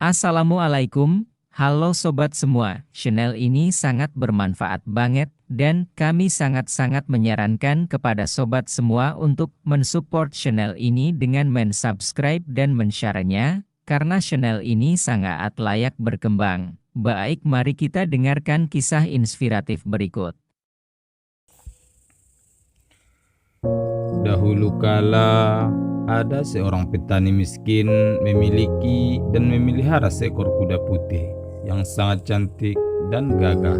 Assalamualaikum, halo sobat semua. Channel ini sangat bermanfaat banget dan kami sangat-sangat menyarankan kepada sobat semua untuk mensupport channel ini dengan mensubscribe dan men-share-nya, karena channel ini sangat layak berkembang. Baik, mari kita dengarkan kisah inspiratif berikut. Dahulu kala ada seorang petani miskin memiliki dan memelihara seekor kuda putih yang sangat cantik dan gagah.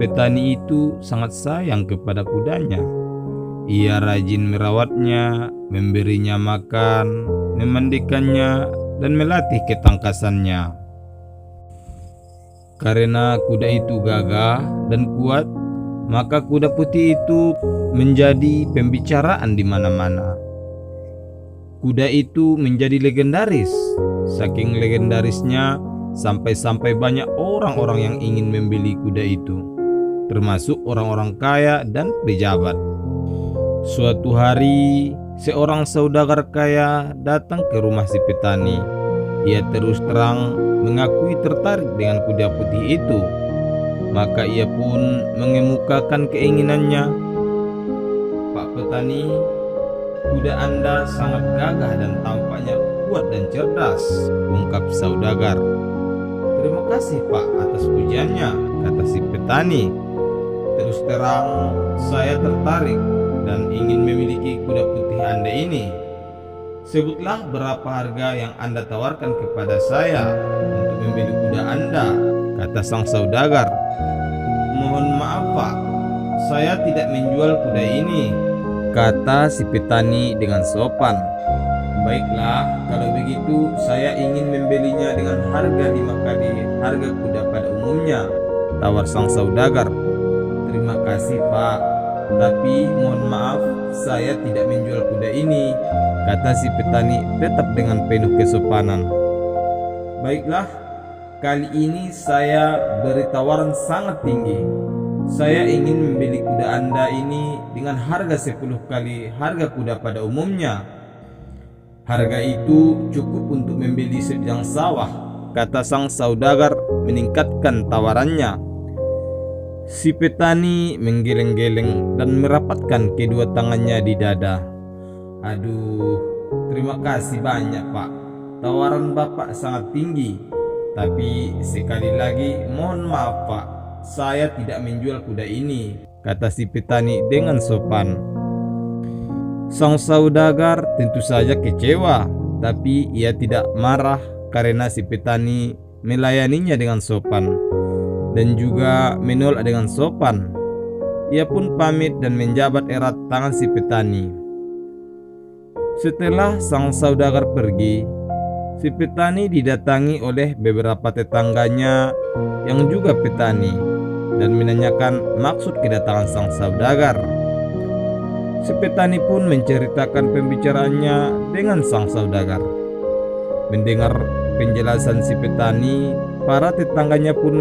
Petani itu sangat sayang kepada kudanya. Ia rajin merawatnya, memberinya makan, memandikannya, dan melatih ketangkasannya. Karena kuda itu gagah dan kuat, maka kuda putih itu menjadi pembicaraan di mana-mana. Kuda itu menjadi legendaris. Saking legendarisnya, sampai-sampai banyak orang-orang yang ingin membeli kuda itu, termasuk orang-orang kaya dan pejabat. Suatu hari, seorang saudagar kaya datang ke rumah si petani. Ia terus terang mengakui tertarik dengan kuda putih itu. Maka ia pun mengemukakan keinginannya. "Pak petani, kuda Anda sangat gagah dan tampaknya kuat dan cerdas," ungkap saudagar. "Terima kasih Pak atas pujiannya," kata si petani. "Terus terang saya tertarik dan ingin memiliki kuda putih Anda ini. Sebutlah berapa harga yang Anda tawarkan kepada saya untuk membeli kuda Anda," kata sang saudagar. "Mohon maaf Pak, saya tidak menjual kuda ini," kata si petani dengan sopan. "Baiklah, kalau begitu saya ingin membelinya dengan harga 5 kali harga kuda pada umumnya," tawar sang saudagar. "Terima kasih Pak, tapi mohon maaf saya tidak menjual kuda ini," kata si petani tetap dengan penuh kesopanan. "Baiklah, kali ini saya beri tawaran sangat tinggi. Saya ingin membeli kuda Anda ini dengan harga 10 kali harga kuda pada umumnya. Harga itu cukup untuk membeli sebidang sawah," kata sang saudagar meningkatkan tawarannya. Si petani menggeleng-geleng dan merapatkan kedua tangannya di dada. "Aduh, terima kasih banyak Pak. Tawaran Bapak sangat tinggi. Tapi sekali lagi mohon maaf Pak, saya tidak menjual kuda ini," kata si petani dengan sopan. Sang saudagar tentu saja kecewa, tapi ia tidak marah karena si petani melayaninya dengan sopan dan juga menolak dengan sopan. Ia pun pamit dan menjabat erat tangan si petani. Setelah sang saudagar pergi, si petani didatangi oleh beberapa tetangganya yang juga petani dan menanyakan maksud kedatangan sang saudagar. Si petani pun menceritakan pembicaraannya dengan sang saudagar. Mendengar penjelasan si petani, para tetangganya pun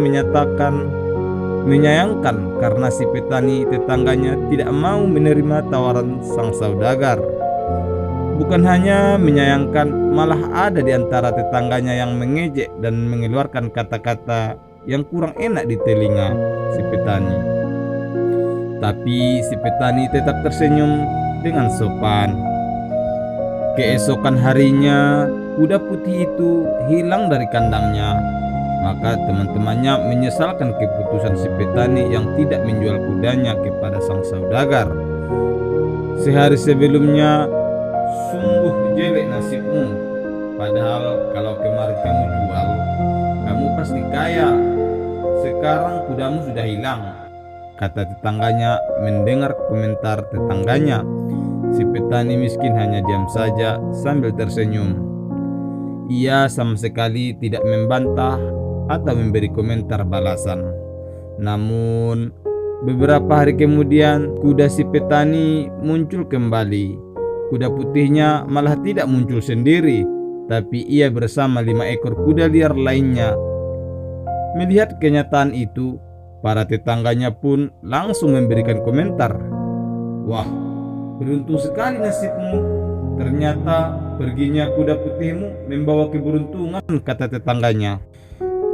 menyayangkan karena si petani tetangganya tidak mau menerima tawaran sang saudagar. Bukan hanya menyayangkan, malah ada di antara tetangganya yang mengejek dan mengeluarkan kata-kata yang kurang enak di telinga si petani. Tapi si petani tetap tersenyum dengan sopan. Keesokan harinya, kuda putih itu hilang dari kandangnya. Maka teman-temannya menyesalkan keputusan si petani yang tidak menjual kudanya kepada sang saudagar. Sehari sebelumnya, "Sungguh jelek nasibmu. Padahal kalau kemarin kamu jual, kamu pasti kaya. Sekarang kudamu sudah hilang," kata tetangganya. Mendengar komentar tetangganya, si petani miskin hanya diam saja sambil tersenyum. Ia sama sekali tidak membantah atau memberi komentar balasan. Namun beberapa hari kemudian, kuda si petani muncul kembali. Kuda putihnya malah tidak muncul sendiri, tapi ia bersama 5 ekor kuda liar lainnya. Melihat kenyataan itu, para tetangganya pun langsung memberikan komentar. "Wah, beruntung sekali nasibmu. Ternyata Perginya kuda putihmu membawa keberuntungan, kata tetangganya.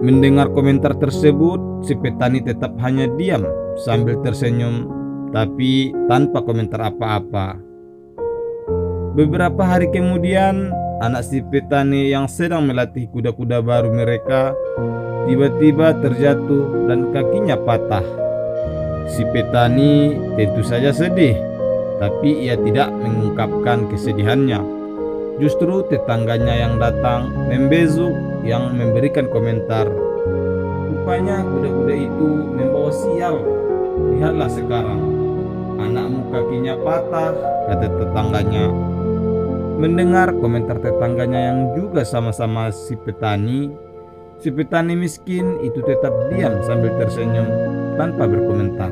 Mendengar komentar tersebut, si petani tetap hanya diam sambil tersenyum, tapi tanpa komentar apa-apa. Beberapa hari kemudian, anak si petani yang sedang melatih kuda-kuda baru mereka tiba-tiba terjatuh dan kakinya patah. Si petani tentu saja sedih, tapi ia tidak mengungkapkan kesedihannya. Justru tetangganya yang datang membesuk, yang memberikan komentar. Rupanya kuda-kuda itu membawa sial. Lihatlah sekarang, anakmu kakinya patah, kata tetangganya. Mendengar komentar tetangganya yang juga sama-sama si petani miskin itu tetap diam sambil tersenyum tanpa berkomentar.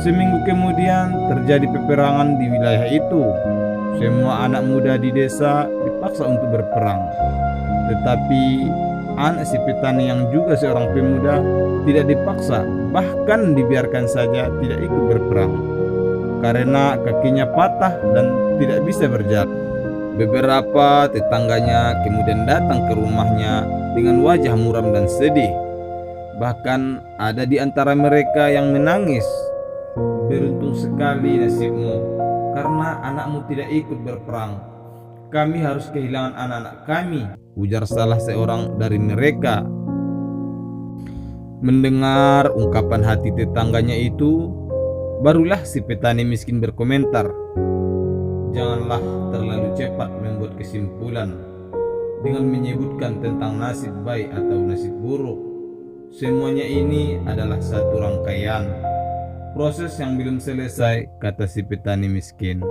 Seminggu kemudian terjadi peperangan di wilayah itu. Semua anak muda di desa dipaksa untuk berperang. Tetapi anak si petani yang juga seorang pemuda tidak dipaksa, bahkan dibiarkan saja tidak ikut berperang karena kakinya patah dan tidak bisa berjalan. Beberapa tetangganya kemudian datang ke rumahnya dengan wajah muram dan sedih. Bahkan ada di antara mereka yang menangis. Beruntung sekali nasibmu, karena anakmu tidak ikut berperang. Kami harus kehilangan anak-anak kami, ujar salah seorang dari mereka. Mendengar ungkapan hati tetangganya itu, barulah si petani miskin berkomentar, "Janganlah terlalu cepat membuat kesimpulan dengan menyebutkan tentang nasib baik atau nasib buruk. Semuanya ini adalah satu rangkaian proses yang belum selesai," kata si petani miskin.